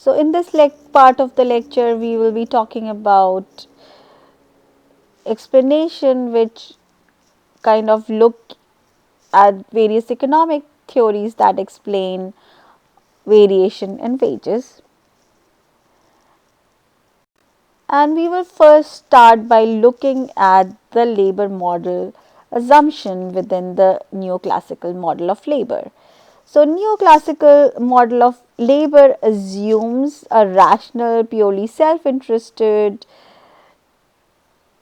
So, in this part of the lecture, we will be talking about explanation which kind of look at various economic theories that explain variation in wages. And we will first start by looking at the labor model assumption within the neoclassical model of labor. So, neoclassical model of labor assumes a rational, purely self-interested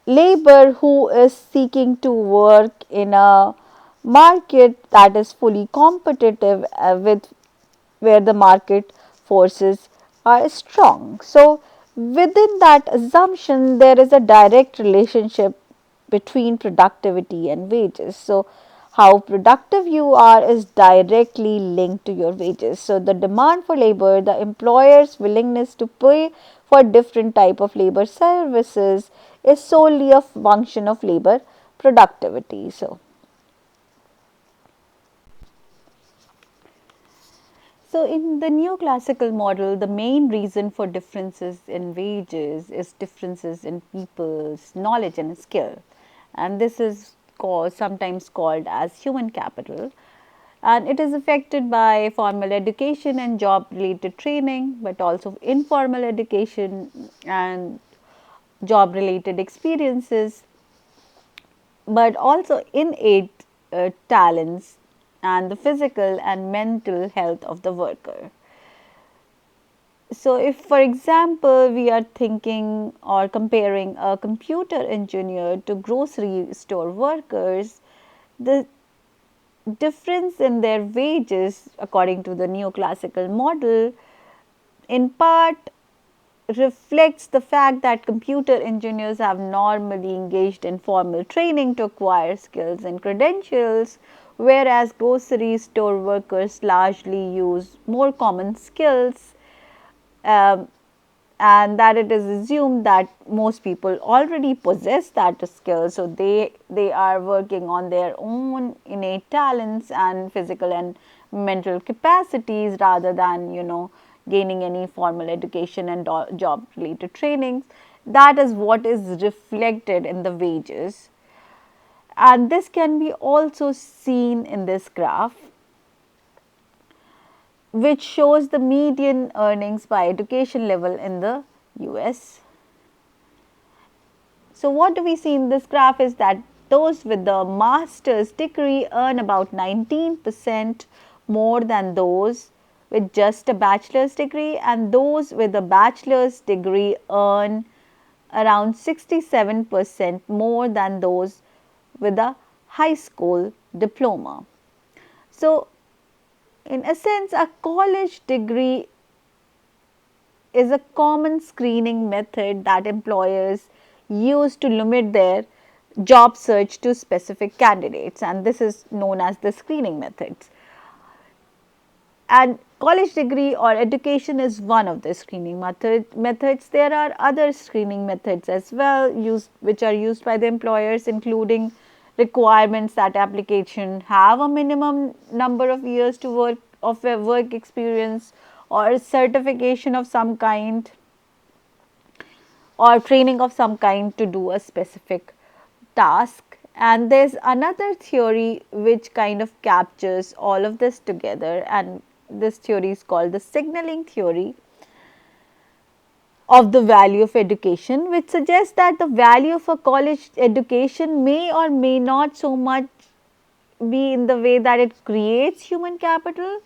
labor who is seeking to work in a market that is fully competitive with where the market forces are strong. So, within that assumption, there is a direct relationship between productivity and wages. So, how productive you are is directly linked to your wages. So, the demand for labor, the employer's willingness to pay for different type of labor services is solely a function of labor productivity. So, in the neoclassical model, the main reason for differences in wages is differences in people's knowledge and skill. And this is sometimes called as human capital. And it is affected by formal education and job related training, but also informal education and job related experiences, but also innate talents and the physical and mental health of the worker. So, if for example, we are thinking or comparing a computer engineer to grocery store workers, the difference in their wages, according to the neoclassical model, in part reflects the fact that computer engineers have normally engaged in formal training to acquire skills and credentials, whereas grocery store workers largely use more common skills, um, and that it is assumed that most people already possess that skill, so they are working on their own innate talents and physical and mental capacities rather than gaining any formal education and job related trainings. That is what is reflected in the wages, and this can be also seen in this graph, which shows the median earnings by education level in the US. So, what do we see in this graph is that those with the master's degree earn about 19% more than those with just a bachelor's degree, and those with a bachelor's degree earn around 67% more than those with a high school diploma. So, in a sense, a college degree is a common screening method that employers use to limit their job search to specific candidates, and this is known as the screening methods. And college degree or education is one of the screening methods. There are other screening methods as well which are used by the employers, including requirements that application have a minimum number of years to work experience, or certification of some kind, or training of some kind to do a specific task. And there's another theory which kind of captures all of this together, and this theory is called the signaling theory of the value of education, which suggests that the value of a college education may or may not so much be in the way that it creates human capital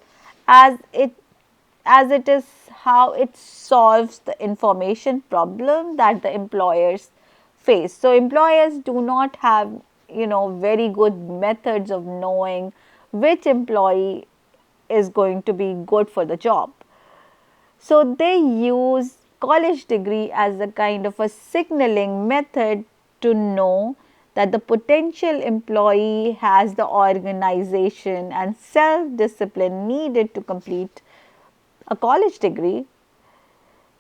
as it is how it solves the information problem that the employers face. So, employers do not have very good methods of knowing which employee is going to be good for the job. So, they use college degree as a kind of a signaling method to know that the potential employee has the organization and self discipline needed to complete a college degree,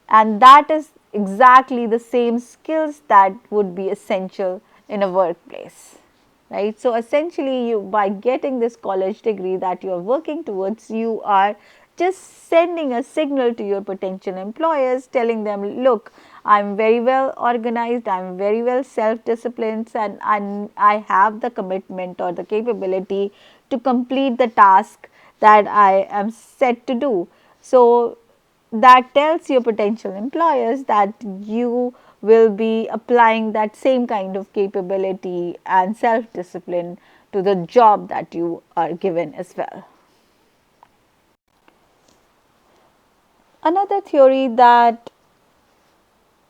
and that is exactly the same skills that would be essential in a workplace, right. So, essentially you, by getting this college degree that you are working towards, you are just sending a signal to your potential employers, telling them, look, I'm very well organized, I'm very well self disciplined, and I have the commitment or the capability to complete the task that I am set to do. So that tells your potential employers that you will be applying that same kind of capability and self discipline to the job that you are given as well. Another theory that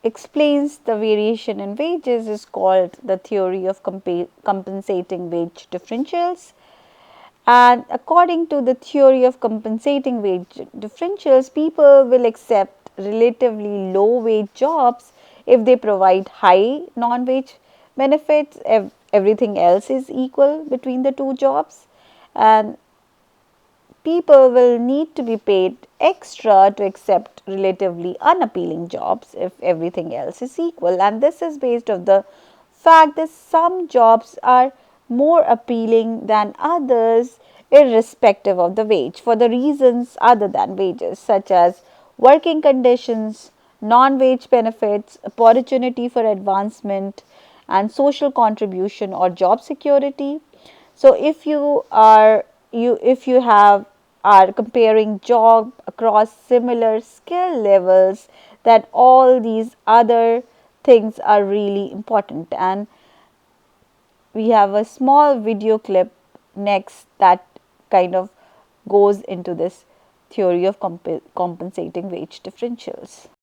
explains the variation in wages is called the theory of compensating wage differentials. And according to the theory of compensating wage differentials, people will accept relatively low wage jobs if they provide high non wage benefits, if everything else is equal between the two jobs. And people will need to be paid extra to accept relatively unappealing jobs if everything else is equal. And this is based on the fact that some jobs are more appealing than others irrespective of the wage for the reasons other than wages, such as working conditions, non wage benefits, opportunity for advancement, and social contribution or job security. So if you have are comparing job across similar skill levels, that all these other things are really important. And we have a small video clip next that kind of goes into this theory of compensating wage differentials.